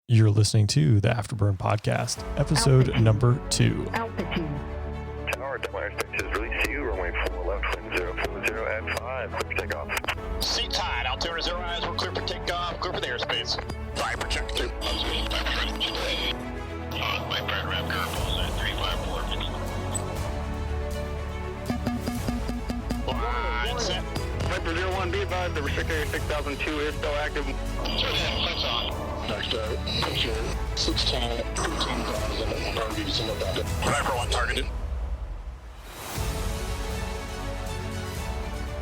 You're listening to the Afterburn Podcast, episode number 2. Altitude. Tower, Delaware Station is release to you, runway 4 left, wind 040 at 5, clear for takeoff. Seat tied, altimeter 0 eyes, we're clear for takeoff, clear for the airspace. Fire projector. My brand ramp curveballs at 354. Line set. Viper 01, be advised, the restrictor area 6002 is still active. Lights on. Next picture 16, 15,000, Viper 1 targeted.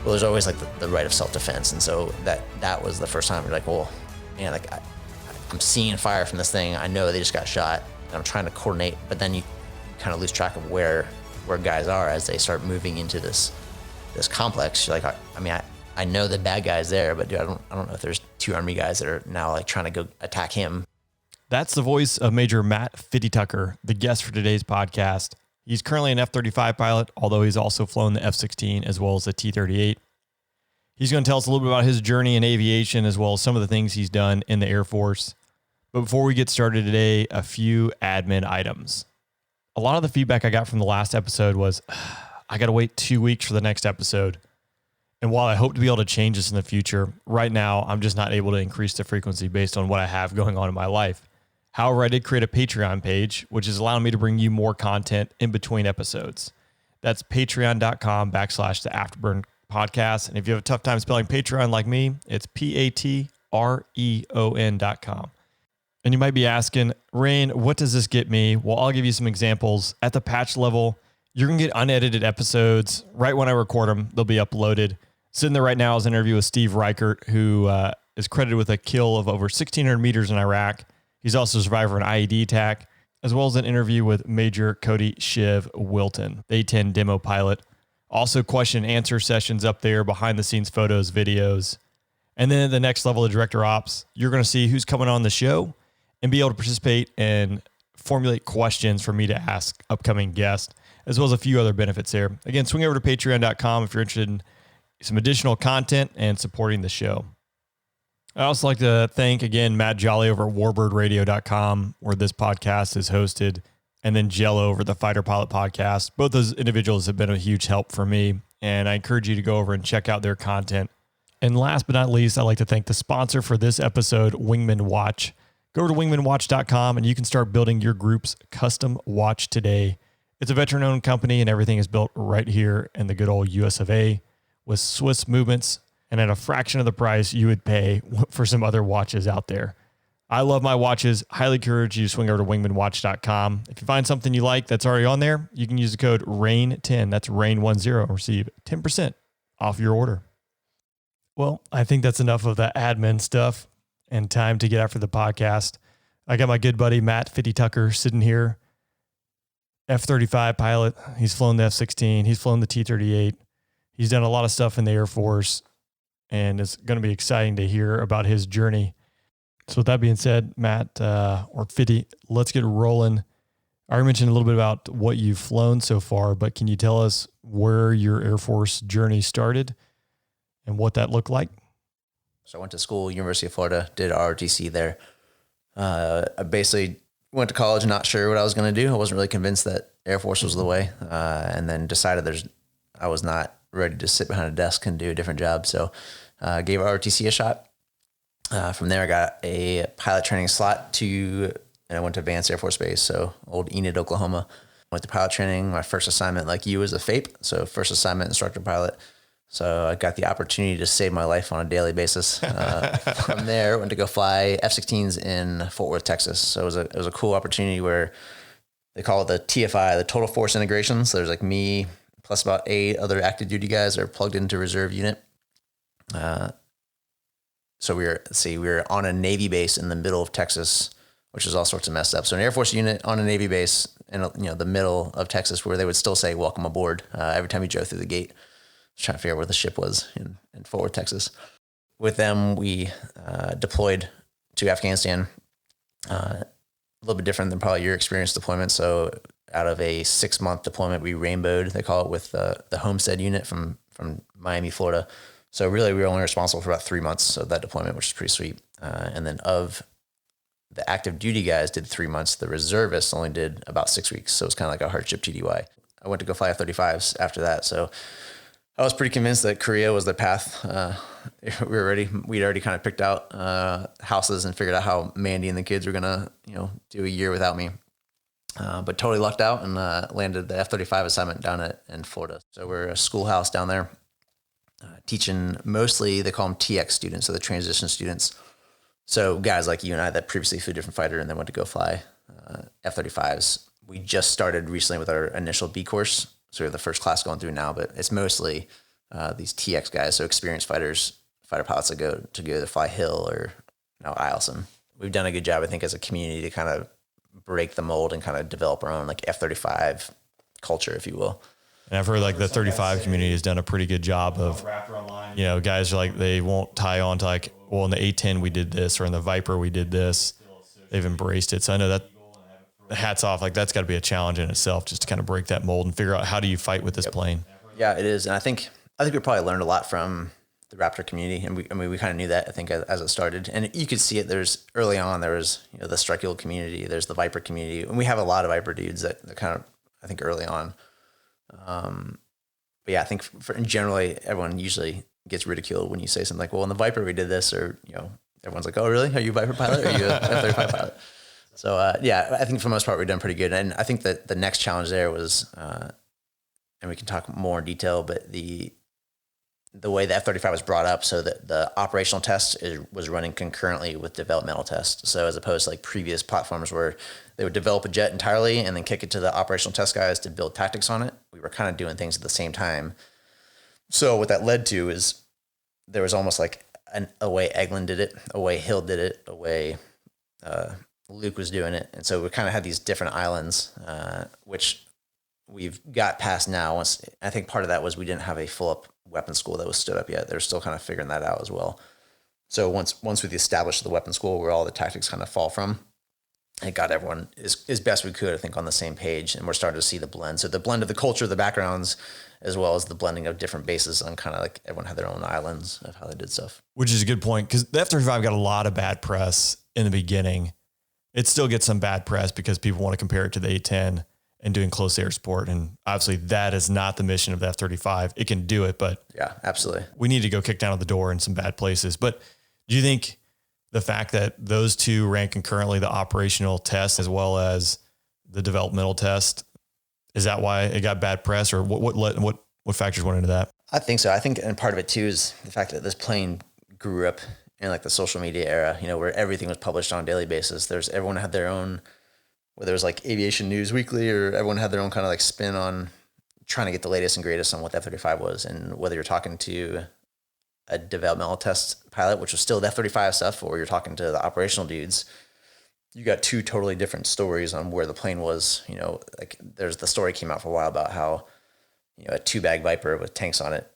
Well, there's always like the right of self-defense, and so that was the first time you're like, well, man, like I'm seeing fire from this thing. I know they just got shot, and I'm trying to coordinate, but then you kind of lose track of where guys are as they start moving into this complex. You're like, I know the bad guy's there, but dude, I don't know if there's two Army guys that are now like trying to go attack him. That's the voice of Major Matt Fitty, the guest for today's podcast. He's currently an F-35 pilot, although he's also flown the F-16 as well as the T-38. He's going to tell us a little bit about his journey in aviation as well as some of the things he's done in the Air Force. But before we get started today, a few admin items. A lot of the feedback I got from the last episode was, I got to wait 2 weeks for the next episode. And while I hope to be able to change this in the future, right now, I'm just not able to increase the frequency based on what I have going on in my life. However, I did create a Patreon page, which is allowing me to bring you more content in between episodes. That's patreon.com/the Afterburn Podcast. And if you have a tough time spelling Patreon like me, it's patreon.com. And you might be asking, Rain, what does this get me? Well, I'll give you some examples. At the patch level, you're going to get unedited episodes. Right when I record them, they'll be uploaded. Sitting there right now is an interview with Steve Reichert, who is credited with a kill of over 1,600 meters in Iraq. He's also a survivor of an IED attack, as well as an interview with Major Cody Shiv Wilton, the A-10 demo pilot. Also question and answer sessions up there, behind the scenes photos, videos. And then at the next level of Director Ops, you're going to see who's coming on the show and be able to participate and formulate questions for me to ask upcoming guests, as well as a few other benefits there. Again, swing over to patreon.com if you're interested in some additional content and supporting the show. I also like to thank, again, Matt Jolly over at warbirdradio.com, where this podcast is hosted, and then Jello over the Fighter Pilot Podcast. Both those individuals have been a huge help for me, and I encourage you to go over and check out their content. And last but not least, I'd like to thank the sponsor for this episode, Wingman Watch. Go over to wingmanwatch.com, and you can start building your group's custom watch today. It's a veteran-owned company, and everything is built right here in the good old US of A, with Swiss movements and at a fraction of the price you would pay for some other watches out there. I love my watches. Highly encourage you to swing over to wingmanwatch.com. If you find something you like that's already on there, you can use the code RAIN10, that's RAIN10, and receive 10% off your order. Well, I think that's enough of the admin stuff and time to get after the podcast. I got my good buddy Matt Fitty sitting here. F-35 pilot. He's flown the F-16. He's flown the T-38. He's done a lot of stuff in the Air Force, and it's going to be exciting to hear about his journey. So with that being said, Matt, or Fitty, let's get rolling. I already mentioned a little bit about what you've flown so far, but can you tell us where your Air Force journey started and what that looked like? So I went to school, University of Florida, did ROTC there. I basically went to college not sure what I was going to do. I wasn't really convinced that Air Force was the way, and then decided I was not ready to sit behind a desk and do a different job. So gave ROTC a shot. From there, I got a pilot training slot and I went to Vance Air Force Base, so old Enid, Oklahoma. Went to pilot training. My first assignment, like you, was a FAPE, so first assignment instructor pilot. So I got the opportunity to save my life on a daily basis. From there, went to go fly F-16s in Fort Worth, Texas. So it was a cool opportunity where they call it the TFI, the Total Force Integration. So there's like me plus about 8 other active duty guys that are plugged into reserve unit. So we were on a Navy base in the middle of Texas, which is all sorts of messed up. So an Air Force unit on a Navy base in the middle of Texas, where they would still say "Welcome aboard" every time you drove through the gate. I was trying to figure out where the ship was in Fort Worth, Texas. With them, we deployed to Afghanistan. A little bit different than probably your experience deployment. So out of a 6-month deployment, we rainbowed, they call it, with the Homestead unit from Miami, Florida. So really, we were only responsible for about 3 months of that deployment, which is pretty sweet. And then of the active duty guys did 3 months. The reservists only did about 6 weeks. So it was kind of like a hardship TDY. I went to go fly F-35s after that. So I was pretty convinced that Korea was the path. We'd already kind of picked out houses and figured out how Mandy and the kids were going to, do a year without me. But totally lucked out and landed the F-35 assignment down in Florida. So we're a schoolhouse down there teaching mostly, they call them TX students, so the transition students. So guys like you and I that previously flew a different fighter and then went to go fly F-35s. We just started recently with our initial B course. So we have the first class going through now, but it's mostly these TX guys, so experienced fighters, fighter pilots that go to fly Hill or ILSM. We've done a good job, I think, as a community to kind of break the mold and kind of develop our own like F-35 culture, if you will. And I've heard like the 35 community has done a pretty good job of, guys are like, they won't tie on to like, well, in the A-10 we did this, or in the Viper we did this. They've embraced it. So I know that, hats off, like that's got to be a challenge in itself, just to kind of break that mold and figure out how do you fight with this plane. Yeah, it is. And I think we probably learned a lot from the Raptor community. And we kind of knew that, I think, as it started. And you could see it. Early on, there was, the Strike Eagle community, there's the Viper community. And we have a lot of Viper dudes that kind of, I think, early on. But yeah, I think generally everyone usually gets ridiculed when you say something like, well, in the Viper we did this, or, everyone's like, oh, really? Are you a Viper pilot? Or are you a F-35 pilot? So, I think for the most part, we've done pretty good. And I think that the next challenge there was, and we can talk more in detail, but the way the F-35 was brought up, so that the operational test was running concurrently with developmental tests. So as opposed to like previous platforms where they would develop a jet entirely and then kick it to the operational test guys to build tactics on it, we were kind of doing things at the same time. So what that led to is there was almost like a way Eglin did it, a way Hill did it, a way Luke was doing it. And so we kind of had these different islands, which we've got past now. I think part of that was we didn't have a full up weapons school that was stood up yet. They're still kind of figuring that out as well. So once we've established the weapons school where all the tactics kind of fall from, it got everyone as best we could, I think, on the same page. And we're starting to see the blend. So the blend of the culture, the backgrounds, as well as the blending of different bases on kind of like everyone had their own islands of how they did stuff. Which is a good point, because the F-35 got a lot of bad press in the beginning. It still gets some bad press because people want to compare it to the A-10 and doing close air support. And obviously that is not the mission of the F-35. It can do it, but yeah, absolutely. We need to go kick down the door in some bad places. But do you think the fact that those two ran concurrently, the operational test as well as the developmental test, is that why it got bad press, or what factors went into that? I think so. I think, and part of it too is the fact that this plane grew up in like the social media era, where everything was published on a daily basis. Everyone had their own, whether it was like Aviation News Weekly, or everyone had their own kind of like spin on trying to get the latest and greatest on what the F-35 was. And whether you're talking to a developmental test pilot, which was still the F-35 stuff, or you're talking to the operational dudes, you got two totally different stories on where the plane was. Like there's the story came out for a while about how, a 2-bag Viper with tanks on it,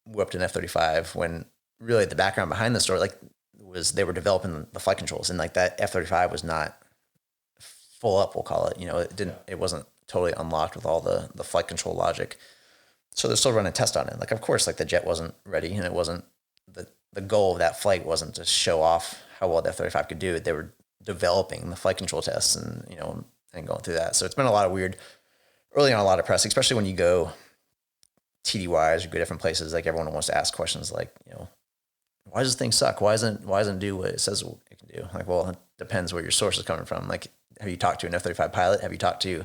whooped an F-35, when really the background behind the story, was they were developing the flight controls, and like that F-35 was not full up, we'll call it. It wasn't totally unlocked with all the flight control logic. So they're still running a test on it. Like, of course, like the jet wasn't ready, and it wasn't the goal of that flight wasn't to show off how well the F-35 could do it. They were developing the flight control tests and going through that. So it's been a lot of early on, a lot of press, especially when you go TDYs or go different places. Like everyone wants to ask questions like, why does this thing suck? Why doesn't it do what it says it can do? Like, well, it depends where your source is coming from. Like, have you talked to an F-35 pilot? Have you talked to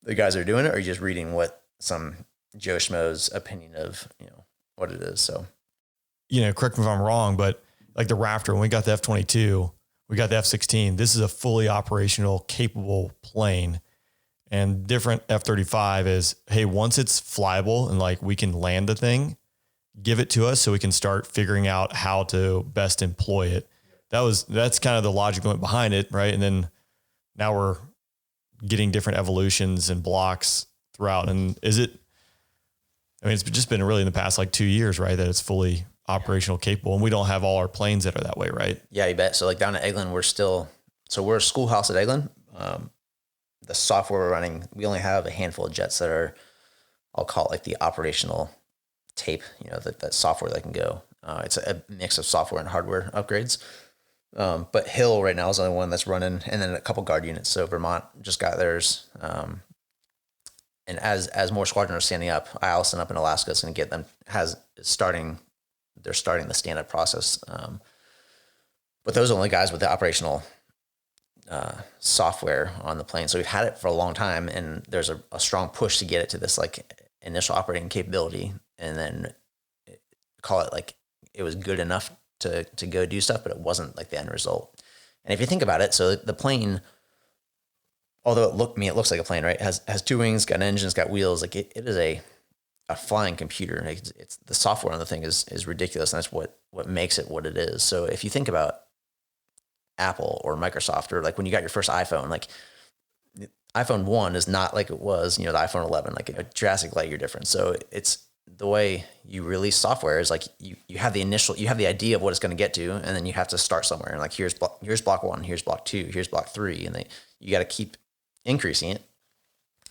the guys that are doing it? Or are you just reading what some Joe Schmo's opinion of, what it is? So, correct me if I'm wrong, but like the Raptor, when we got the F-22, we got the F-16, this is a fully operational, capable plane. And different F-35 is, hey, once it's flyable and like we can land the thing, give it to us so we can start figuring out how to best employ it. That's kind of the logic went behind it, right? And then now we're getting different evolutions and blocks throughout. And it's just been really in the past like 2 years, right, that it's fully operational capable, and we don't have all our planes that are that way, right? Yeah, you bet. So like down at Eglin, we're a schoolhouse at Eglin. The software we're running, we only have a handful of jets that are, I'll call it like the operational tape, that software that can go. It's a mix of software and hardware upgrades. But Hill right now is the only one that's running, and then a couple guard units. So Vermont just got theirs. And as more squadrons are standing up, Eielson up in Alaska is going to get them. They're starting the stand up process. But those are only guys with the operational software on the plane. So we've had it for a long time, and there's a strong push to get it to this like initial operating capability, and then call it like it was good enough to go do stuff, but it wasn't like the end result. And if you think about it, so the plane, although it looks like a plane, right? It has two wings, got an engine, it's got wheels. Like it is a flying computer. It's the software on the thing is ridiculous, and that's what makes it what it is. So if you think about Apple or Microsoft, or like when you got your first iPhone, like iPhone 1 is not like it was, the iPhone 11, like a drastic light year difference. So it's the way you release software is like you have the idea of what it's going to get to, and then you have to start somewhere. And like here's block 1, here's block 2, here's block 3, and you got to keep increasing it.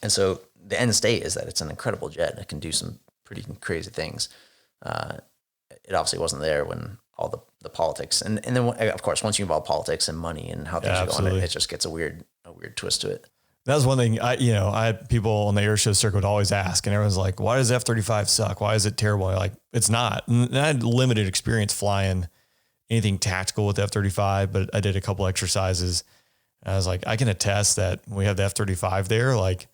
And so the end state is that it's an incredible jet. It can do some pretty crazy things. It obviously wasn't there when all the politics, and then of course once you involve politics and money and how things are going, it just gets a weird twist to it. That was one thing I had people on the air show circuit would always ask, and everyone's like, why does F-35 suck? Why is it terrible? Like, it's not. And I had limited experience flying anything tactical with F-35, but I did a couple exercises. And I was like, I can attest that when we have the F-35 there, like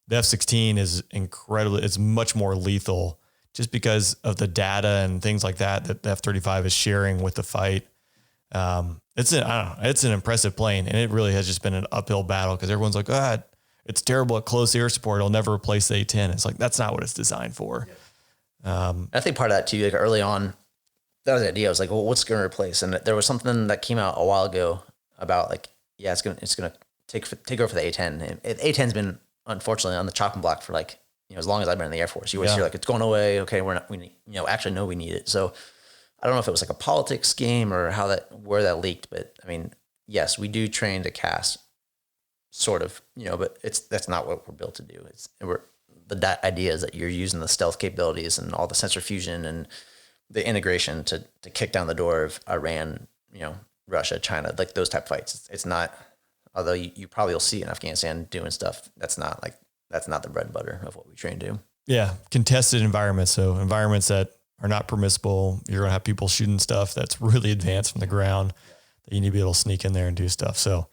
the F-16 is incredibly, it's much more lethal just because of the data and things like that the F-35 is sharing with the fight. It's an impressive plane, and it really has just been an uphill battle because everyone's like, it's terrible at close air support. It'll never replace the A-10. It's like, that's not what it's designed for. I think part of that too, like early on, that was the idea. I was like, well, what's going to replace? And there was something that came out a while ago about like, yeah, it's going to take over for the A-10. A-10's been unfortunately on the chopping block for like, as long as I've been in the Air Force. You always hear like, it's going away. Okay, actually no, we need it. So I don't know if it was like a politics game or where that leaked, but I mean, yes, we do train to cast, sort of, but that's not what we're built to do. The idea is that you're using the stealth capabilities and all the sensor fusion and the integration to kick down the door of Iran, Russia, China, like those type of fights. It's not, although you probably will see in Afghanistan doing stuff. That's not the bread and butter of what we train to. Yeah, contested environments. So environments that are not permissible. You're going to have people shooting stuff that's really advanced from the ground that you need to be able to sneak in there and do stuff. So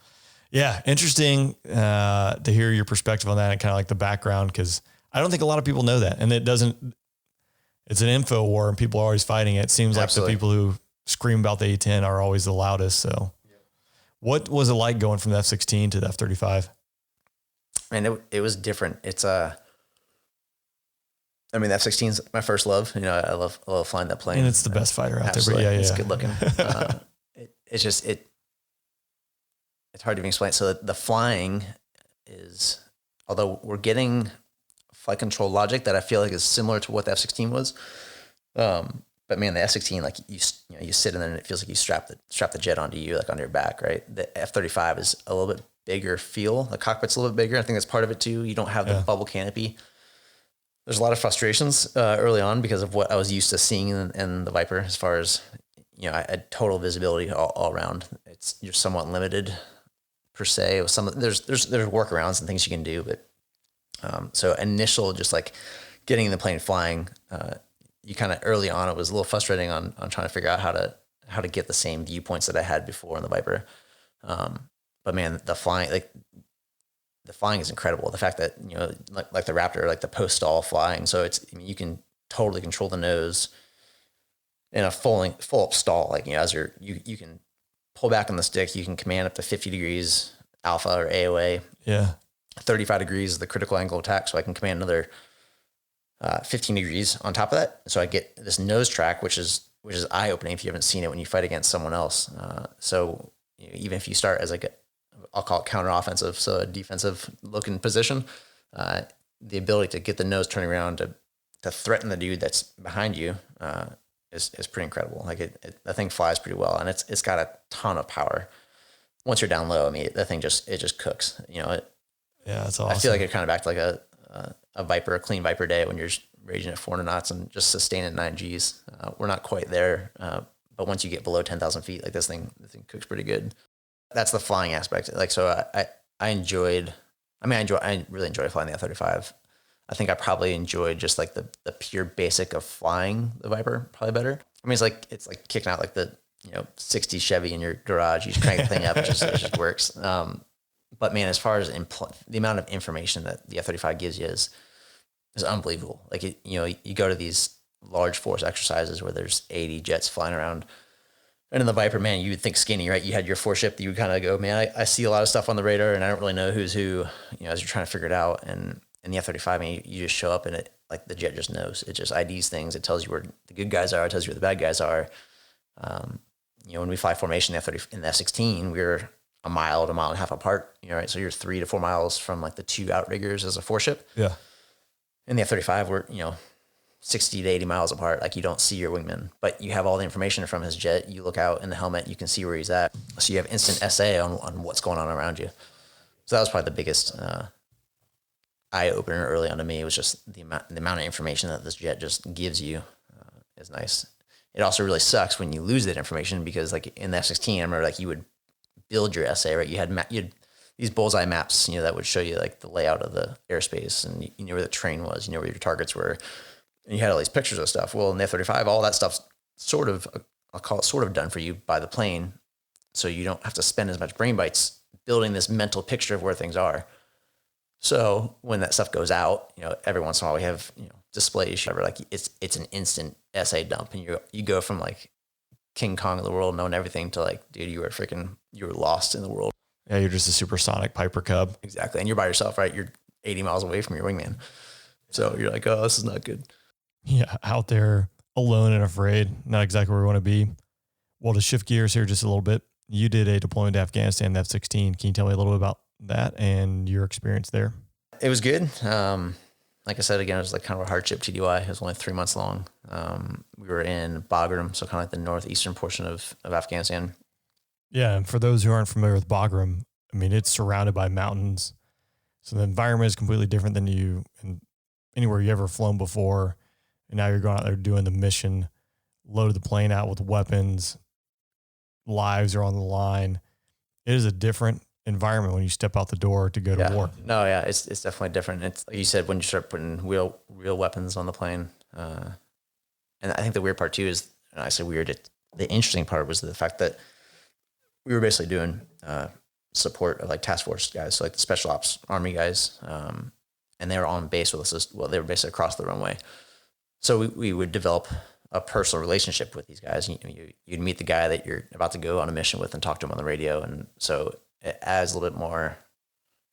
yeah, interesting to hear your perspective on that and kind of like the background, because I don't think a lot of people know that. And it's an info war and people are always fighting it. It seems like the people who scream about the A-10 are always the loudest. So what was it like going from the F-16 to the F-35? And it was different. It's the F-16 is my first love. I love flying that plane. And it's the best fighter out Absolutely. there. But it's good looking. It's hard to even explain. So the flying is, although we're getting flight control logic that I feel like is similar to what the F-16 was. But man, the F-16, like you sit in there and it feels like you strap the jet onto you, like on your back, right? The F-35 is a little bit bigger feel. The cockpit's a little bit bigger. I think that's part of it too. You don't have the bubble canopy. There's a lot of frustrations early on because of what I was used to seeing in the Viper, as far as, I had total visibility all around. You're somewhat limited per se. There's workarounds and things you can do, but so initial, just like getting the plane flying, you kind of early on, it was a little frustrating on trying to figure out how to get the same viewpoints that I had before in the Viper. But man, the flying is incredible. The fact that, like the Raptor, like the post stall flying. So you can totally control the nose in a full up stall. Like, as you can pull back on the stick, you can command up to 50 degrees alpha or AOA. Yeah. 35 degrees is the critical angle of attack. So I can command another 15 degrees on top of that. So I get this nose track, which is eye opening if you haven't seen it when you fight against someone else. So even if you start as I'll call it counter-offensive, so a defensive-looking position, the ability to get the nose turning around to threaten the dude that's behind you is pretty incredible. Like that thing flies pretty well, and it's got a ton of power. Once you're down low, that thing just cooks. Yeah, that's awesome. I feel like it kind of back to like a Viper, a clean Viper day when you're raging at 400 knots and just sustaining 9 Gs. We're not quite there, But once you get below 10,000 feet, like the thing cooks pretty good. That's the flying aspect. Like, so I really enjoy flying the F-35. I think I probably enjoyed just like the pure basic of flying the Viper probably better. I mean, it's like kicking out like the, 60 Chevy in your garage. You just crank the thing up. It just works. But man, as far as the amount of information that the F-35 gives you is unbelievable. Like, you go to these large force exercises where there's 80 jets flying around. And in the Viper, man, you would think skinny, right? You had your foreship, you would kind of go, man, I see a lot of stuff on the radar and I don't really know who's who, as you're trying to figure it out. And in the F-35, man, you just show up and it, like, the jet just knows. It just IDs things. It tells you where the good guys are. It tells you where the bad guys are. When we fly formation in the F-16, we're a mile to a mile and a half apart, right? So you're 3 to 4 miles from like the two outriggers as a foreship. Yeah. In the F-35, we're, 60 to 80 miles apart. Like, you don't see your wingman, but you have all the information from his jet. You look out in the helmet, you can see where he's at. So you have instant SA on what's going on around you. So that was probably the biggest eye opener early on to me. It was just the amount of information that this jet just gives you is nice. It also really sucks when you lose that information, because like in the F-16, I remember like you would build your SA, right? You had these bullseye maps, that would show you like the layout of the airspace, and you knew where the terrain was, where your targets were. And you had all these pictures of stuff. Well, in the F-35, all that stuff's sort of, I'll call it sort of done for you by the plane. So you don't have to spend as much brain bites building this mental picture of where things are. So when that stuff goes out, every once in a while we have, display issue, like it's an instant SA dump. And you go from like King Kong of the world, knowing everything, to like, dude, you were lost in the world. Yeah. You're just a supersonic Piper Cub. Exactly. And you're by yourself, right? You're 80 miles away from your wingman. So you're like, oh, this is not good. Yeah. Out there alone and afraid, not exactly where we want to be. Well, to shift gears here just a little bit, you did a deployment to Afghanistan, the F-16. Can you tell me a little bit about that and your experience there? It was good. Like I said, again, it was like kind of a hardship TDY. It was only 3 months long. We were in Bagram, so kind of like the northeastern portion of Afghanistan. Yeah. And for those who aren't familiar with Bagram, I mean, it's surrounded by mountains. So the environment is completely different than you and anywhere you ever flown before. And now you're going out there doing the mission, loaded the plane out with weapons, lives are on the line. It is a different environment when you step out the door to go to war. No, yeah, it's definitely different. It's like you said, when you start putting real weapons on the plane. And I think the weird part too is, and I say weird, the interesting part was the fact that we were basically doing support of like task force guys, so like the special ops army guys, and they were on base with us. Well, they were basically across the runway. So we would develop a personal relationship with these guys. You'd meet the guy that you're about to go on a mission with and talk to him on the radio. And so it adds a little bit more,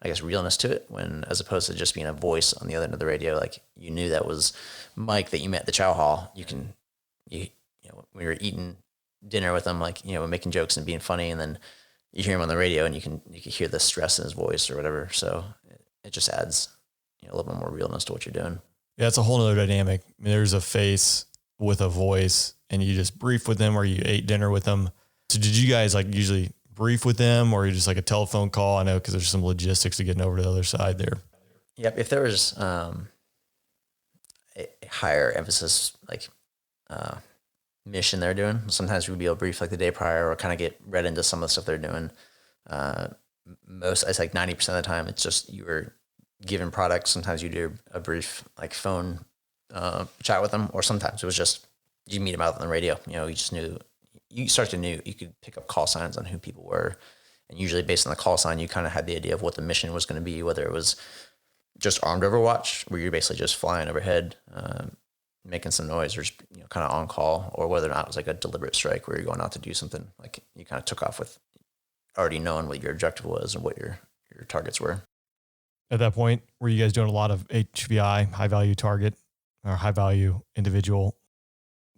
I guess, realness to it, when, as opposed to just being a voice on the other end of the radio, like you knew that was Mike that you met at the chow hall. When we were eating dinner with him, like, making jokes and being funny, and then you hear him on the radio and you can hear the stress in his voice or whatever. So it just adds, a little bit more realness to what you're doing. Yeah, it's a whole nother dynamic. I mean, there's a face with a voice, and you just brief with them, or you ate dinner with them. So did you guys like usually brief with them, or you just like a telephone call? I know, because there's some logistics to getting over to the other side there. Yep. If there was a higher emphasis, like mission they're doing, sometimes we'd be able to brief like the day prior, or kind of get read into some of the stuff they're doing. It's like 90% of the time, it's just you were given products. Sometimes you do a brief like phone chat with them, or sometimes it was just you meet them out on the radio. You just knew, you could pick up call signs on who people were, and usually based on the call sign, you kind of had the idea of what the mission was going to be, whether it was just armed overwatch, where you're basically just flying overhead, making some noise, or just kind of on call, or whether or not it was like a deliberate strike where you're going out to do something. Like you kind of took off with already knowing what your objective was and what your targets were. At that point, were you guys doing a lot of HVI, high value target, or high value individual,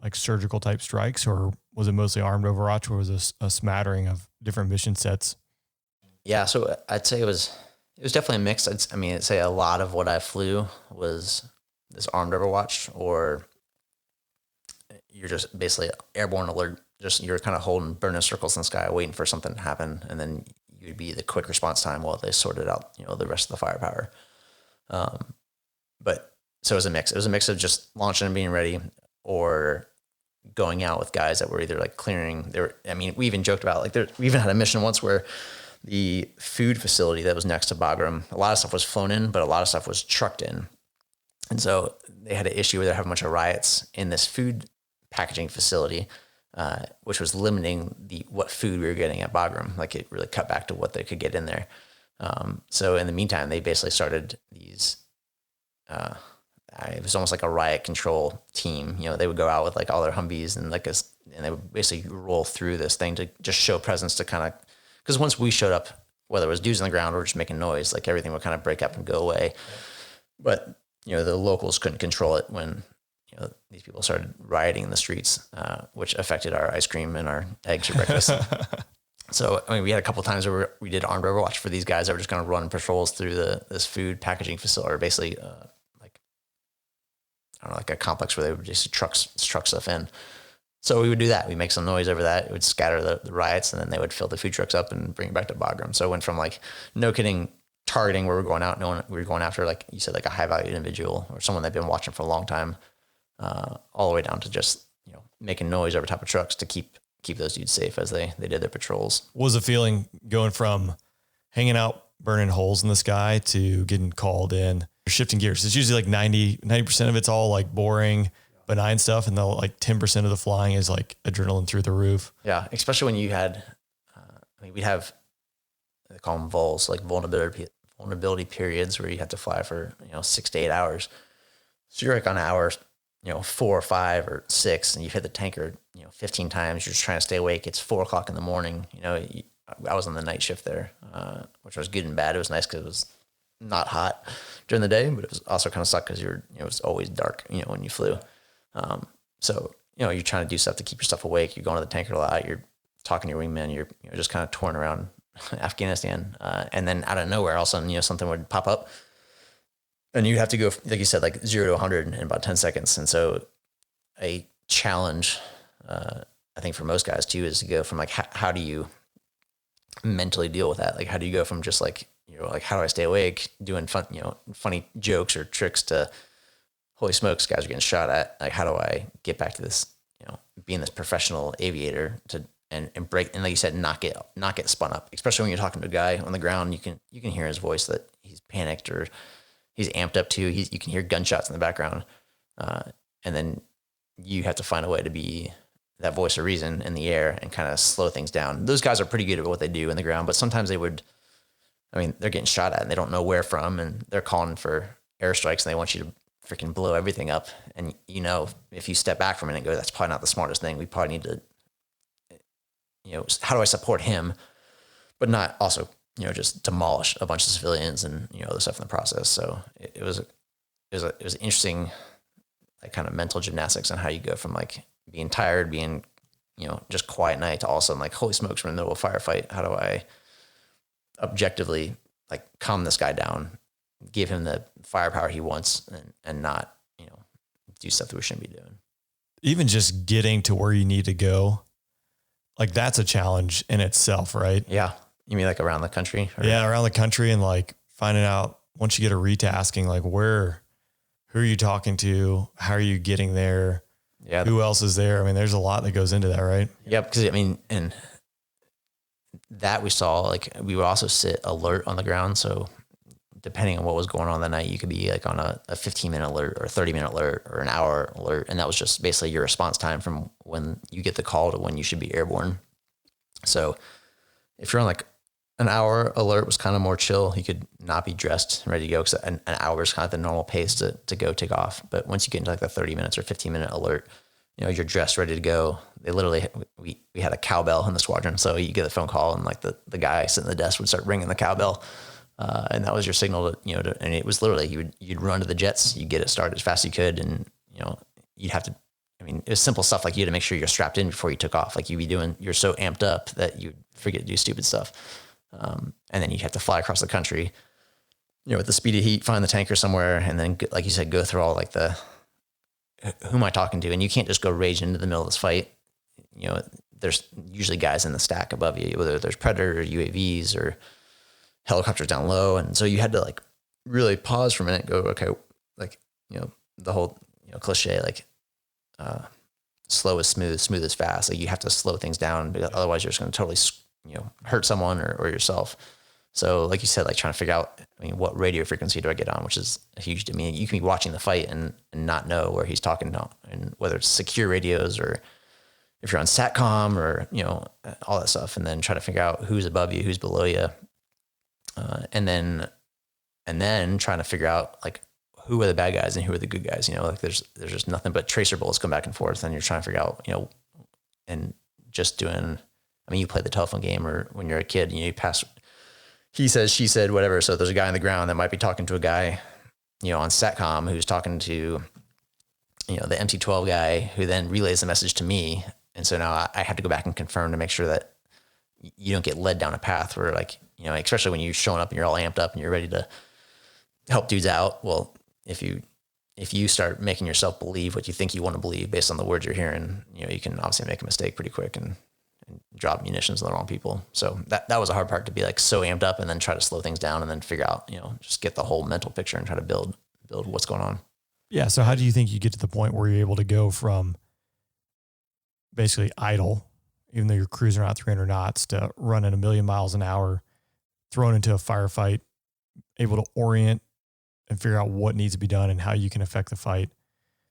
like surgical type strikes, or was it mostly armed overwatch, or was this a smattering of different mission sets? Yeah, so I'd say it was definitely a mix. I'd say a lot of what I flew was this armed overwatch, or you're just basically airborne alert. Just you're kind of burning circles in the sky, waiting for something to happen, and then you'd be the quick response time while they sorted out, the rest of the firepower. But so it was a mix. It was a mix of just launching and being ready, or going out with guys that were either like clearing we even joked about like we even had a mission once where the food facility that was next to Bagram, a lot of stuff was flown in, but a lot of stuff was trucked in. And so they had an issue where they're having a bunch of riots in this food packaging facility, which was limiting what food we were getting at Bagram. Like it really cut back to what they could get in there. So in the meantime, they basically started these, it was almost like a riot control team. You know, they would go out with like all their Humvees and and they would basically roll through this thing to just show presence to kind of, because once we showed up, whether it was dudes on the ground or just making noise, like everything would kind of break up and go away. But, you know, the locals couldn't control it when, you know, these people started rioting in the streets, which affected our ice cream and our eggs for breakfast. So, I mean, we had a couple of times where we did armed overwatch for these guys that were just going to run patrols through this food packaging facility, or basically like a complex where they would just truck stuff in. So we would do that. We make some noise over that. It would scatter the riots, and then they would fill the food trucks up and bring it back to Bagram. So it went from like, no kidding, targeting where we're going out, knowing we were going after, like you said, like a high value individual or someone they've been watching for a long time, all the way down to just, you know, making noise over top of trucks to keep those dudes safe as they did their patrols. What was the feeling going from hanging out, burning holes in the sky to getting called in, shifting gears? It's usually like 90% of it's all like boring, benign stuff. And the like 10% of the flying is like adrenaline through the roof. Yeah. Especially when you had, we'd have, they call them vols, like vulnerability periods where you have to fly for, 6 to 8 hours. So you're like on hours, 4 or 5 or 6, and you've hit the tanker, 15 times. You're just trying to stay awake. It's 4:00 in the morning. I was on the night shift there, which was good and bad. It was nice because it was not hot during the day, but it was also kind of sucked because it was always dark, when you flew. So, you're trying to do stuff to keep yourself awake. You're going to the tanker a lot. You're talking to your wingman. You're just kind of touring around Afghanistan. And then out of nowhere, all of a sudden, something would pop up and you have to go, like you said, like 0 to 100 in about 10 seconds. And so a challenge, I think for most guys too, is to go from like, how do you mentally deal with that? Like, how do you go from just like, like, how do I stay awake doing fun, funny jokes or tricks to, holy smokes, guys are getting shot at. Like, how do I get back to this, being this professional aviator and break, and like you said, not get spun up, especially when you're talking to a guy on the ground. You can hear his voice that he's panicked or he's amped up too. You can hear gunshots in the background. And then you have to find a way to be that voice of reason in the air and kind of slow things down. Those guys are pretty good at what they do in the ground, but sometimes they're getting shot at and they don't know where from, and they're calling for airstrikes and they want you to freaking blow everything up. And if you step back from it and go, that's probably not the smartest thing. We probably need to, how do I support him, but not also, just demolish a bunch of civilians and, other stuff in the process. So it was interesting, like kind of mental gymnastics on how you go from like being tired, being, just quiet night to all of a sudden like, holy smokes, we're in the middle of a firefight. How do I objectively like calm this guy down, give him the firepower he wants and not, do stuff that we shouldn't be doing. Even just getting to where you need to go, like that's a challenge in itself, right? Yeah. You mean like around the country? Yeah, around the country, and like finding out once you get a retasking, like who are you talking to? How are you getting there? Yeah. Who else is there? I mean, there's a lot that goes into that, right? Yep. Because and that we saw, like we would also sit alert on the ground. So depending on what was going on that night, you could be like on a 15-minute alert or a 30-minute alert or an hour alert. And that was just basically your response time from when you get the call to when you should be airborne. So if you're on like an hour alert was kind of more chill. You could not be dressed and ready to go because an hour is kind of the normal pace to go take off. But once you get into like the 30 minutes or 15-minute alert, you're dressed, ready to go. They literally, we had a cowbell in the squadron. So you get a phone call and like the guy sitting at the desk would start ringing the cowbell. And that was your signal to, and it was literally, you'd run to the jets, you get it started as fast as you could. And, you'd have to, it was simple stuff like you had to make sure you're strapped in before you took off. Like you're so amped up that you'd forget to do stupid stuff. And then you have to fly across the country, with the speed of heat, find the tanker somewhere. And then, like you said, go through all like who am I talking to? And you can't just go rage into the middle of this fight. There's usually guys in the stack above you, whether there's Predator or UAVs or helicopters down low. And so you had to like really pause for a minute, go, okay, like, the whole, cliche, like, slow is smooth, smooth is fast. Like you have to slow things down, because otherwise you're just going to totally, hurt someone or yourself. So like you said, like trying to figure out, what radio frequency do I get on, which is huge to me. You can be watching the fight and not know where he's talking to, and whether it's secure radios or if you're on SATCOM or, all that stuff, and then try to figure out who's above you, who's below you. And then trying to figure out like who are the bad guys and who are the good guys, like there's just nothing but tracer bullets come back and forth, and you're trying to figure out, and just doing, you play the telephone game, or when you're a kid, you pass, he says, she said, whatever. So there's a guy on the ground that might be talking to a guy, on SATCOM who's talking to, the MC-12 guy, who then relays the message to me. And so now I have to go back and confirm to make sure that you don't get led down a path where, like, especially when you're showing up and you're all amped up and you're ready to help dudes out. Well, if you start making yourself believe what you think you want to believe based on the words you're hearing, you can obviously make a mistake pretty quick and drop munitions on the wrong people. So that was a hard part, to be like so amped up and then try to slow things down and then figure out, just get the whole mental picture and try to build what's going on. Yeah. So how do you think you get to the point where you're able to go from basically idle, even though you're cruising around 300 knots, to running 1,000,000 miles an hour, thrown into a firefight, able to orient and figure out what needs to be done and how you can affect the fight?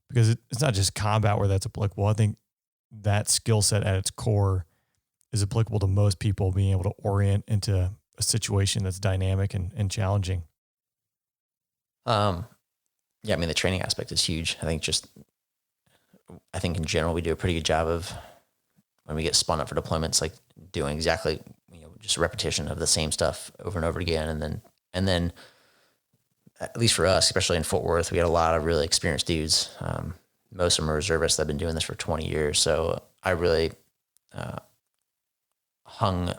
Because it's not just combat where that's applicable. I think that skill set at its core is applicable to most people, being able to orient into a situation that's dynamic and challenging. Yeah, the training aspect is huge. I think in general, we do a pretty good job of, when we get spun up for deployments, like doing exactly, just repetition of the same stuff over and over again. And then at least for us, especially in Fort Worth, we had a lot of really experienced dudes. Most of them are reservists that have been doing this for 20 years. So I really hung,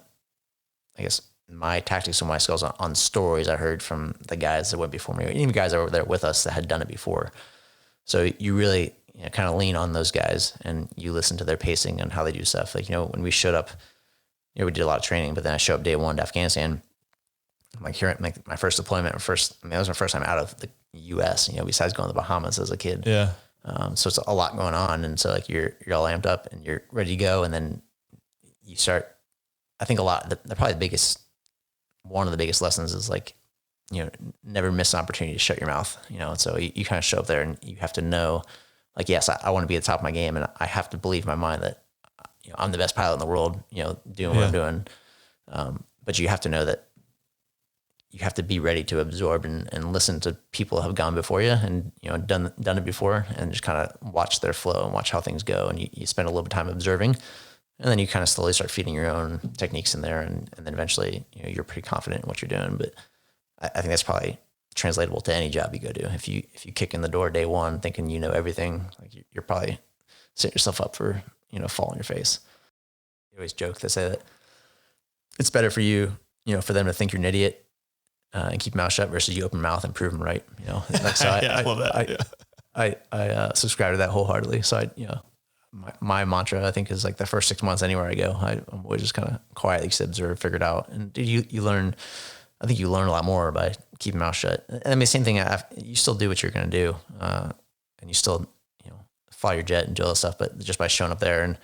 I guess, my tactics and my skills on stories I heard from the guys that went before me, or even guys that were there with us that had done it before. So you really kind of lean on those guys and you listen to their pacing and how they do stuff. Like, when we showed up, we did a lot of training, but then I showed up day one to Afghanistan. I'm like, here, my first deployment, that was my first time out of the U.S., besides going to the Bahamas as a kid. Yeah. So it's a lot going on. And so like you're all amped up and you're ready to go. And then you start, I think probably one of the biggest lessons is like, never miss an opportunity to shut your mouth, and so you kind of show up there and you have to know, like, yes, I want to be at the top of my game, and I have to believe in my mind that, I'm the best pilot in the world, doing what I'm doing. But you have to know that you have to be ready to absorb and listen to people who have gone before you and, done it before, and just kind of watch their flow and watch how things go. And you spend a little bit of time observing, and then you kind of slowly start feeding your own techniques in there. And then eventually, you're pretty confident in what you're doing. But I think that's probably translatable to any job you go to. If you kick in the door day one thinking you know everything, like you're probably setting yourself up for, fall on your face. You always joke to say that it's better for you, for them to think you're an idiot and keep your mouth shut versus you open your mouth and prove them right. So I love that. I subscribe to that wholeheartedly. So my mantra, I think, is like the first 6 months anywhere I go, I'm always just kind of quietly observe, figure it out. And you learn, I think you learn a lot more by keeping your mouth shut. And same thing, you still do what you're going to do. And you still, fly your jet and do all that stuff, but just by showing up there. And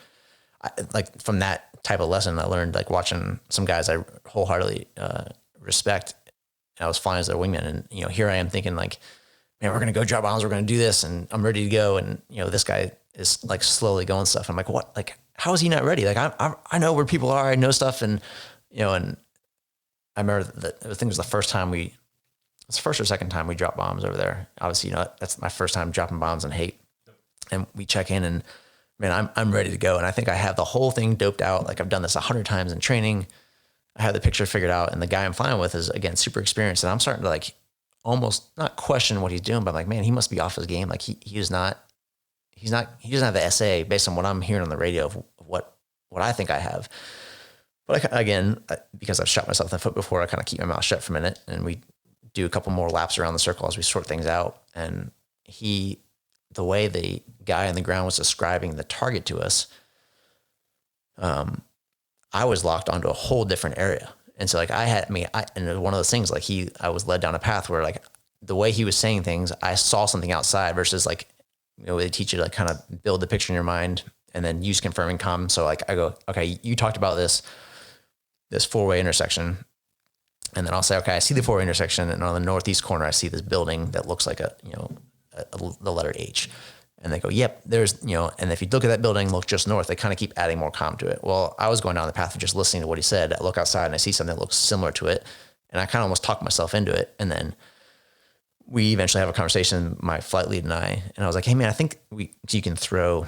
like from that type of lesson, I learned, like, watching some guys I wholeheartedly respect. I was flying as their wingman, and, here I am thinking, like, man, we're going to go drop bombs. We're going to do this, and I'm ready to go. And, this guy is like slowly going stuff. I'm like, what? Like, how is he not ready? Like, I know where people are. I know stuff. And, and I remember that I think it was the first or second time we dropped bombs over there. Obviously, that's my first time dropping bombs in hate. And we check in, and, man, I'm ready to go. And I think I have the whole thing doped out. Like, I've done this 100 times in training. I have the picture figured out, and the guy I'm flying with is, again, super experienced. And I'm starting to, like, almost not question what he's doing, but I'm like, man, he must be off his game. Like, he doesn't have the SA based on what I'm hearing on the radio of what I think I have. But because I've shot myself in the foot before, I kind of keep my mouth shut for a minute, and we do a couple more laps around the circle as we sort things out. And the way the guy on the ground was describing the target to us, I was locked onto a whole different area. And so, like, and it was one of those things, like, I was led down a path where, like, the way he was saying things, I saw something outside versus, like, they teach you to, like, kind of build the picture in your mind and then use confirming comm. So like I go, okay, you talked about this 4-way intersection. And then I'll say, okay, I see the 4-way intersection, and on the northeast corner, I see this building that looks like the letter H. And they go, yep, there's, and if you look at that building, look just north, they kind of keep adding more comm to it. Well, I was going down the path of just listening to what he said. I look outside and I see something that looks similar to it. And I kind of almost talked myself into it. And then we eventually have a conversation, my flight lead and I was like, hey man, I think you can throw,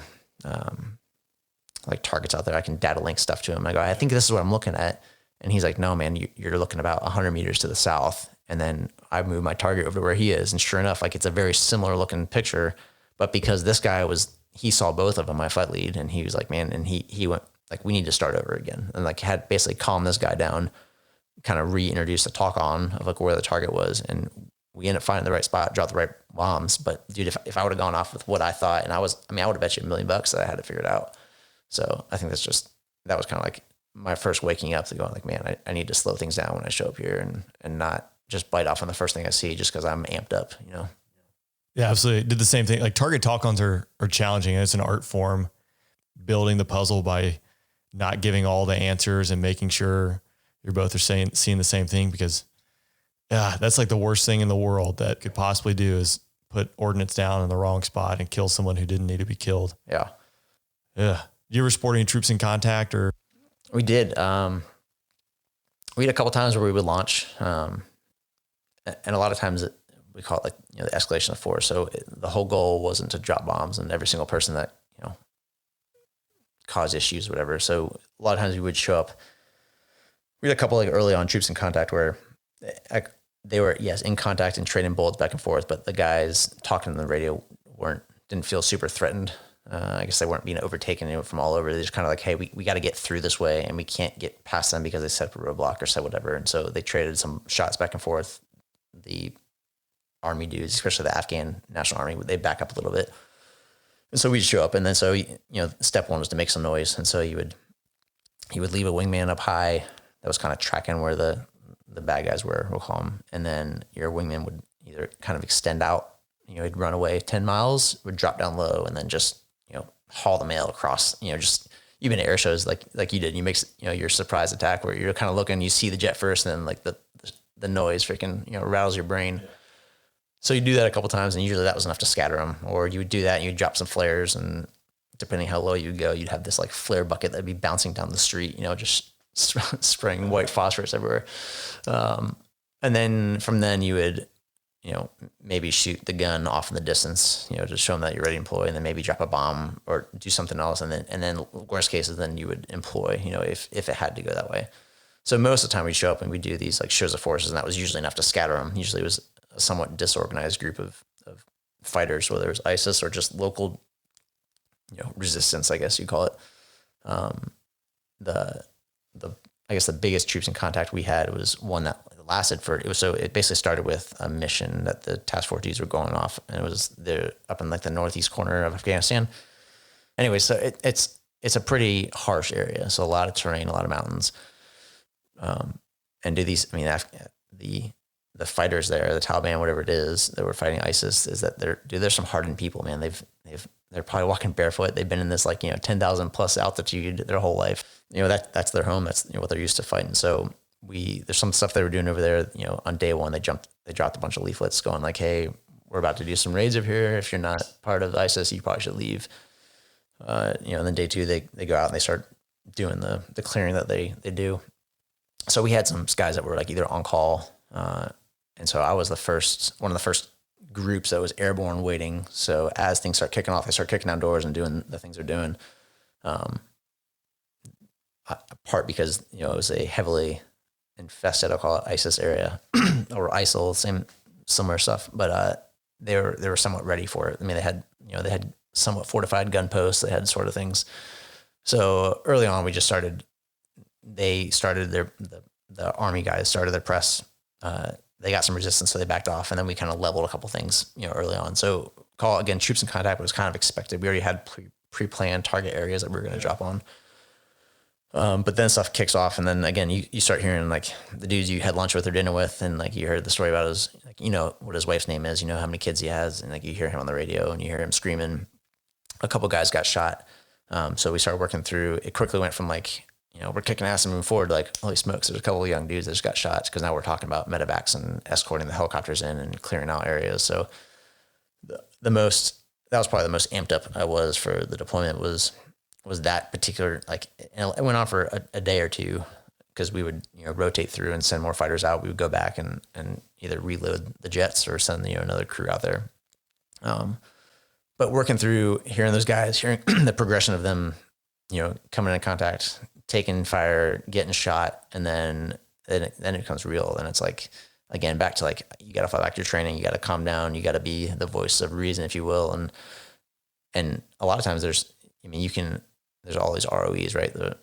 like targets out there. I can data link stuff to him. I go, I think this is what I'm looking at. And he's like, no, man, you're looking about 100 meters to the south. And then I move my target over to where he is. And sure enough, like it's a very similar looking picture. But because this guy he saw both of them, my flight lead, and he was like, man, and he went like, we need to start over again. And like had basically calmed this guy down, kind of reintroduced the talk on of like where the target was. And we ended up finding the right spot, dropped the right bombs. But dude, if I would have gone off with what I thought, and I would have bet you $1 million that I had it figured out. So I think that was kind of like my first waking up to going like, man, I need to slow things down when I show up here and not just bite off on the first thing I see just because I'm amped up, Yeah, absolutely. Did the same thing. Like target talk-ons are challenging. It's an art form, building the puzzle by not giving all the answers and making sure you're both are seeing the same thing, because that's like the worst thing in the world that could possibly do is put ordnance down in the wrong spot and kill someone who didn't need to be killed. Yeah. Yeah. You ever sport any troops in contact or? We did. We had a couple times where we would launch, and a lot of times we call it like, the escalation of force. So the whole goal wasn't to drop bombs on every single person that, caused issues or whatever. So a lot of times we would show up. We had a couple like early on troops in contact where they were, yes, in contact and trading bullets back and forth, but the guys talking on the radio didn't feel super threatened. I guess they weren't being overtaken from all over. They're just kind of like, hey, we got to get through this way, and we can't get past them because they set up a roadblock or said whatever. And so they traded some shots back and forth. The Army dudes, especially the Afghan National Army, they back up a little bit. And so we'd show up, and then so, step one was to make some noise. And so he would leave a wingman up high that was kind of tracking where the bad guys were, we'll call them. And then your wingman would either kind of extend out, he'd run away 10 miles, would drop down low, and then just, haul the mail across, just even air shows like you did. You make, your surprise attack where you're kind of looking, you see the jet first, and then like the noise freaking, rattles your brain. Yeah. So you do that a couple times, and usually that was enough to scatter them. Or you would do that and you'd drop some flares, and depending how low you go, you'd have this like flare bucket that'd be bouncing down the street, just spraying white phosphorus everywhere. And then from then you would, maybe shoot the gun off in the distance, to show them that you're ready to employ, and then maybe drop a bomb or do something else. And then worst cases, then you would employ, if it had to go that way. So most of the time we'd show up and we'd do these like shows of forces, and that was usually enough to scatter them. Usually it was a somewhat disorganized group of fighters, whether it was ISIS or just local, resistance, I guess you call it. I guess the biggest troops in contact we had was one that lasted it basically started with a mission that the task force dudes were going off, and it was there up in like the northeast corner of Afghanistan. Anyway, so it's a pretty harsh area. So a lot of terrain, a lot of mountains. And do these, the fighters there, the Taliban, whatever it is that were fighting ISIS, is that they're some hardened people, man. They're probably walking barefoot. They've been in this 10,000 plus altitude their whole life. That's their home. That's what they're used to fighting. So there's some stuff they were doing over there. On day one, they dropped a bunch of leaflets going like, hey, we're about to do some raids over here. If you're not part of ISIS, you probably should leave. And then day two, they go out and they start doing the clearing that they do. So we had some guys that were like either on call, and so I was one of the first groups that was airborne waiting. So as things start kicking off, they start kicking down doors and doing the things they're doing. Part because, it was a heavily infested, I'll call it ISIS area or ISIL, similar stuff, but they were somewhat ready for it. They had somewhat fortified gun posts. They had sort of things. So early on, the Army guys started their press. They got some resistance, so they backed off, and then we kind of leveled a couple things, early on. So call again, troops in contact was kind of expected. We already had pre-planned target areas that we were going to drop on. But then stuff kicks off, and then again, you start hearing like the dudes you had lunch with or dinner with, and like you heard the story about his, what his wife's name is, how many kids he has, and like you hear him on the radio and you hear him screaming. A couple guys got shot. So we started working through, it quickly went from like, we're kicking ass and moving forward. Like, holy smokes, there's a couple of young dudes that just got shot. Cause now we're talking about medevacs and escorting the helicopters in and clearing out areas. So that was probably the most amped up I was for the deployment was that particular, like, and it went on for a day or two because we would, rotate through and send more fighters out. We would go back and either reload the jets or send, another crew out there. But working through hearing those guys, hearing the progression of them, coming in contact, taking fire, getting shot, and then it becomes real. And it's like, again, back to like, you got to fall back to your training. You got to calm down. You got to be the voice of reason, if you will. And a lot of times there's all these ROEs, right? The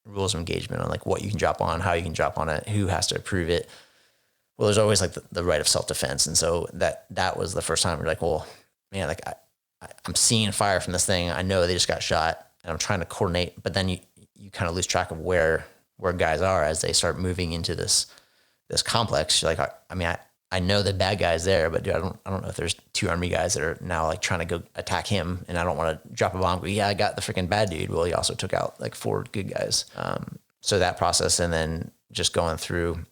rules of engagement on like what you can drop on, how you can drop on it, who has to approve it. Well, there's always like the right of self-defense. And so that was the first time we're like, well, man, like I'm seeing fire from this thing. I know they just got shot and I'm trying to coordinate, but then you kind of lose track of where guys are as they start moving into this complex. You're like, I know the bad guy's there, but dude, I don't know if there's 2 Army guys that are now like trying to go attack him, and I don't want to drop a bomb. But yeah, I got the freaking bad dude. Well, he also took out like 4 good guys. So that process, and then just going through,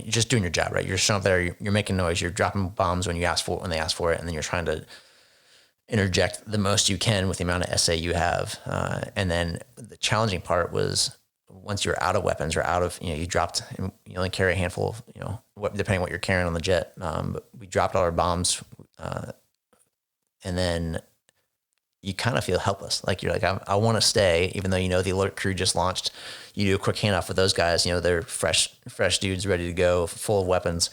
just doing your job, right? You're showing up there, you're making noise, you're dropping bombs when they ask for it, and then you're trying to interject the most you can with the amount of essay you have. And then the challenging part was, once you're out of weapons or out of, you dropped, you only carry a handful of, depending on what you're carrying on the jet. But we dropped all our bombs. And then you kind of feel helpless. Like you're like, I want to stay, even though, the alert crew just launched. You do a quick handoff with those guys, they're fresh dudes ready to go, full of weapons.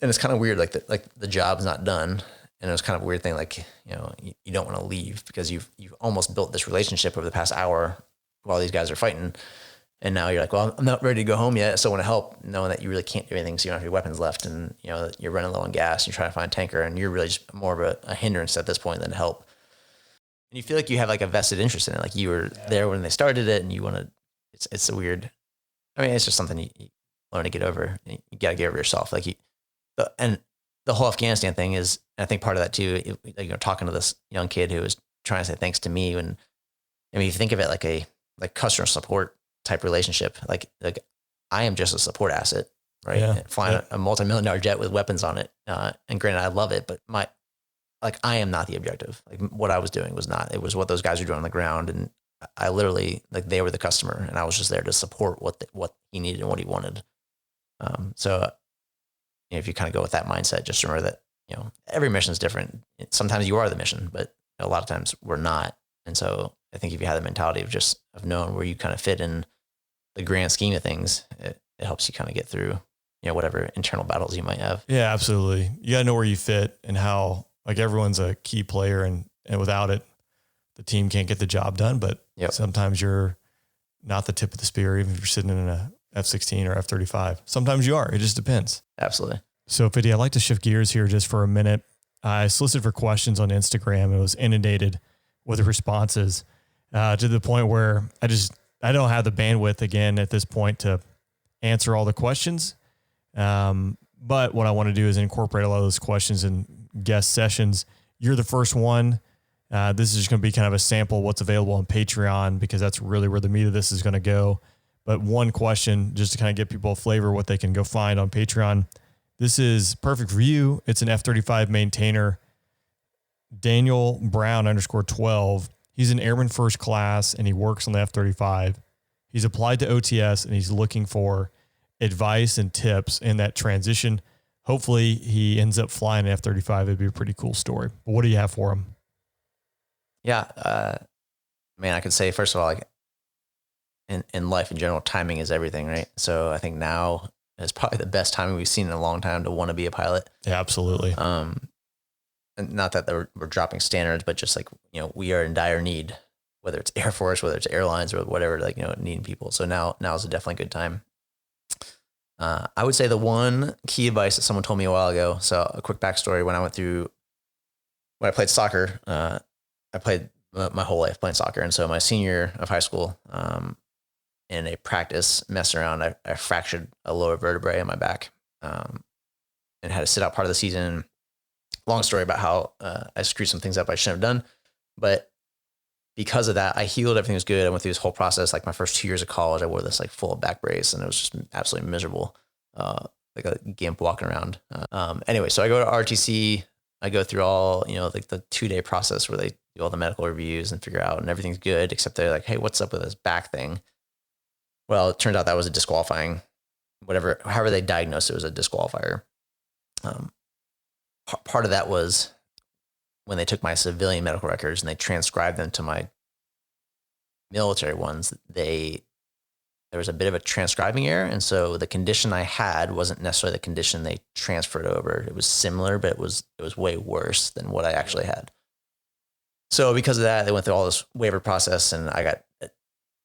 And it's kind of weird. Like the job's not done. And it was kind of a weird thing. Like, you don't want to leave because you've almost built this relationship over the past hour while these guys are fighting. And now you're like, well, I'm not ready to go home yet. I still want to help, knowing that you really can't do anything. So you don't have your weapons left, and you're running low on gas. You're trying to find a tanker, and you're really just more of a hindrance at this point than help. And you feel like you have like a vested interest in it. Like you were there when they started it, and you want to. It's a weird. It's just something you learn to get over. You got to get over yourself. And the whole Afghanistan thing is, I think part of that too. Talking to this young kid who was trying to say thanks to me, when you think of it like a customer support type relationship, like I am just a support asset, right? Yeah. Flying a multi-million-dollar jet with weapons on it. And granted, I love it, but I am not the objective. Like what I was doing was not, it was what those guys were doing on the ground. And I literally, like, they were the customer, and I was just there to support what he needed and what he wanted. So if you kind of go with that mindset, just remember that, every mission is different. Sometimes you are the mission, but a lot of times we're not. And so I think if you have the mentality of knowing where you kind of fit in the grand scheme of things, it helps you kind of get through, whatever internal battles you might have. Yeah, absolutely. You gotta know where you fit and how, like, everyone's a key player, and without it, the team can't get the job done. But sometimes you're not the tip of the spear, even if you're sitting in a F-16 or F-35. Sometimes you are. It just depends. Absolutely. So, Fitty, I'd like to shift gears here just for a minute. I solicited for questions on Instagram. It was inundated with responses to the point where I don't have the bandwidth again at this point to answer all the questions. But what I want to do is incorporate a lot of those questions in guest sessions. You're the first one. This is just going to be kind of a sample of what's available on Patreon, because that's really where the meat of this is going to go. But one question, just to kind of give people a flavor of what they can go find on Patreon. This is perfect for you. It's an F-35 maintainer, Daniel Brown _12. He's an airman first class, and he works on the F-35. He's applied to OTS, and he's looking for advice and tips in that transition. Hopefully he ends up flying an F-35. It'd be a pretty cool story. But what do you have for him? Yeah. I could say, first of all, like in life in general, timing is everything, right? So I think now is probably the best timing we've seen in a long time to want to be a pilot. Yeah, absolutely. And not that we're dropping standards, but just like, we are in dire need, whether it's Air Force, whether it's airlines or whatever, needing people. So now is a definitely good time. I would say the one key advice that someone told me a while ago. So a quick backstory: when I played soccer, I played my whole life playing soccer. And so my senior year of high school, in a practice mess around, I fractured a lower vertebrae in my back, and had to sit out part of the season. long story about how I screwed some things up I shouldn't have done. But because of that, I healed. Everything was good. I went through this whole process. Like my first 2 years of college, I wore this like full back brace, and it was just absolutely miserable, like a gimp walking around. Anyway, so I go to RTC. I go through all, like the 2-day process where they do all the medical reviews and figure out, and everything's good, except they're like, hey, what's up with this back thing? Well, it turned out that was a disqualifying, however they diagnosed it was a disqualifier. Part of that was when they took my civilian medical records and they transcribed them to my military ones, there was a bit of a transcribing error. And so the condition I had wasn't necessarily the condition they transferred over. It was similar, but it was way worse than what I actually had. So because of that, they went through all this waiver process, and I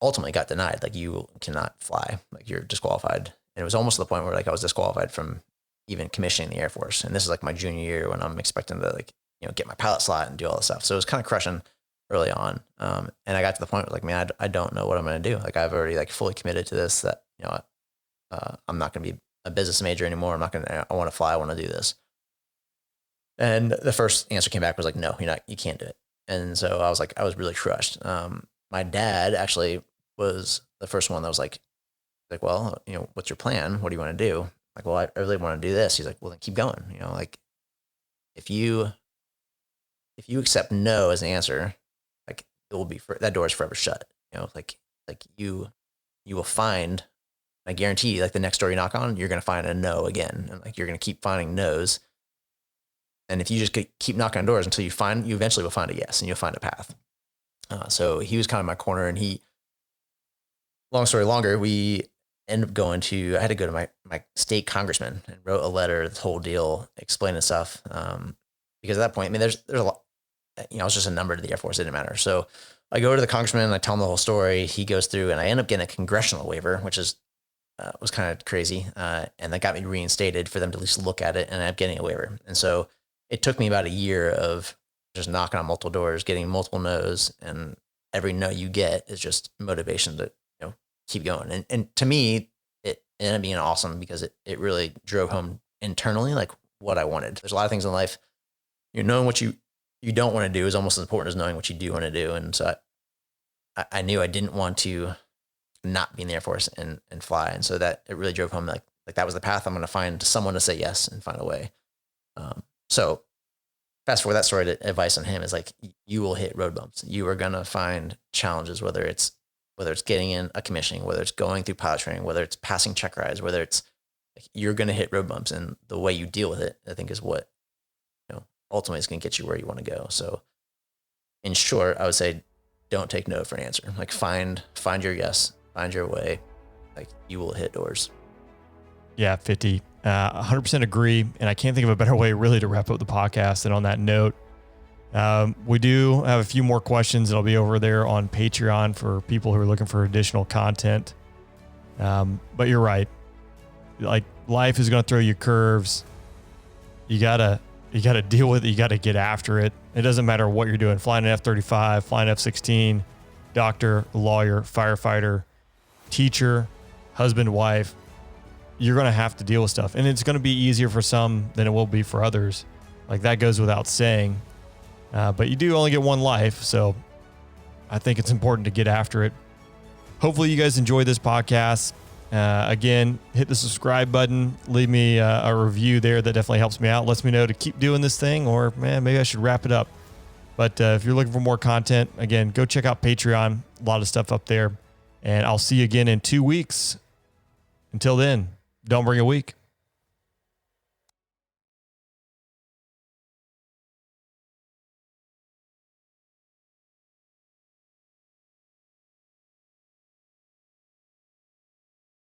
ultimately got denied. Like, you cannot fly, like you're disqualified. And it was almost to the point where like I was disqualified from even commissioning the Air Force. And this is like my junior year when I'm expecting to get my pilot slot and do all this stuff. So it was kind of crushing early on. And I got to the point where like, man, I don't know what I'm going to do. Like, I've already like fully committed to this, that, I'm not going to be a business major anymore. I want to fly. I want to do this. And the first answer came back was like, no, you can't do it. And so I was really crushed. My dad actually was the first one that was like, well, what's your plan? What do you want to do? Like, well, I really want to do this. He's like, well, then keep going. Like if you accept no as an answer, like it will be, that door is forever shut. Like you will find, I guarantee, like the next door you knock on, you're going to find a no again. And like, you're going to keep finding no's. And if you just keep knocking on doors until you eventually will find a yes, and you'll find a path. So he was kind of in my corner, and long story longer, we ended up I had to go to my state congressman and wrote a letter, this whole deal, explaining stuff. Because at that point, I mean, there's a lot, I was just a number to the Air Force. It didn't matter. So I go to the congressman and I tell him the whole story. He goes through, and I end up getting a congressional waiver, which was kind of crazy. And that got me reinstated for them to at least look at it, and I ended up getting a waiver. And so it took me about a year of just knocking on multiple doors, getting multiple no's, and every no you get is just motivation to keep going. And to me, it ended up being awesome because it really drove home internally like what I wanted. There's a lot of things in life, knowing what you don't want to do is almost as important as knowing what you do want to do. And so I knew I didn't want to not be in the Air Force and fly. And so that it really drove home like that was the path. I'm going to find someone to say yes and find a way. So fast forward that story, to advice on him is like, you will hit road bumps. You are going to find challenges, whether it's getting in a commissioning, whether it's going through pilot training, whether it's passing check rides, whether it's like, you're going to hit road bumps, and the way you deal with it, I think, is what, ultimately is going to get you where you want to go. So in short, I would say, don't take no for an answer. Like find your yes, find your way. Like, you will hit doors. Yeah, Fitty. 100% agree. And I can't think of a better way really to wrap up the podcast. And on that note, we do have a few more questions that'll be over there on Patreon for people who are looking for additional content. But you're right. Like, life is going to throw you curves. You gotta deal with it. You gotta get after it. It doesn't matter what you're doing. Flying an F-35, flying F-16, doctor, lawyer, firefighter, teacher, husband, wife. You're going to have to deal with stuff. And it's going to be easier for some than it will be for others. Like, that goes without saying. But you do only get one life. So I think it's important to get after it. Hopefully you guys enjoyed this podcast. Again, hit the subscribe button. Leave me a review there. That definitely helps me out. Lets me know to keep doing this thing, or man, maybe I should wrap it up. But if you're looking for more content, again, go check out Patreon. A lot of stuff up there. And I'll see you again in 2 weeks. Until then, don't bring a week.